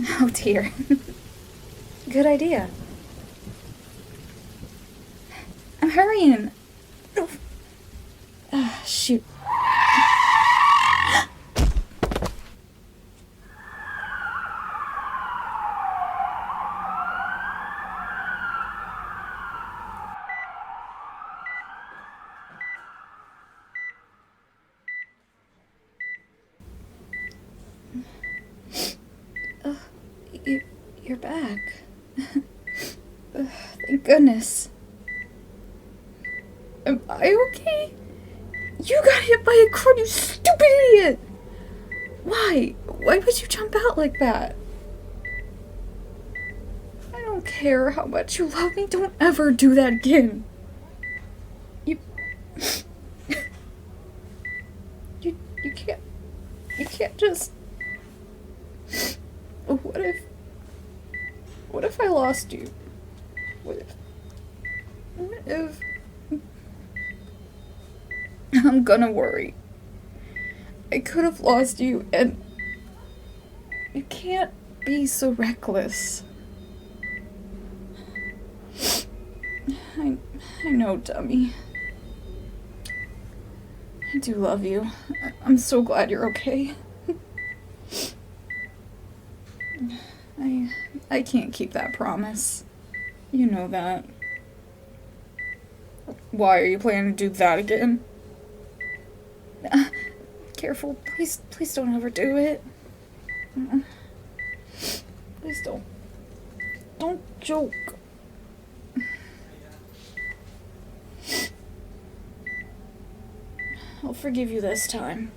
Oh dear. Good idea. I'm hurrying. Shoot. You're back. Thank goodness. Am I okay? You got hit by a car, you stupid idiot! Why? Why would you jump out like that? I don't care how much you love me, don't ever do that again. You... you can't just... What if I lost you? What if... I'm gonna worry. I could have lost you, and you can't be so reckless. I know, dummy. I do love you. I'm so glad you're okay. I can't keep that promise. You know that. Why are you planning to do that again? Careful, please don't overdo it. Please don't. Don't joke. I'll forgive you this time.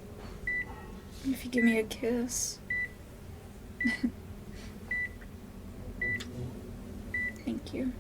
If you give me a kiss. Thank you.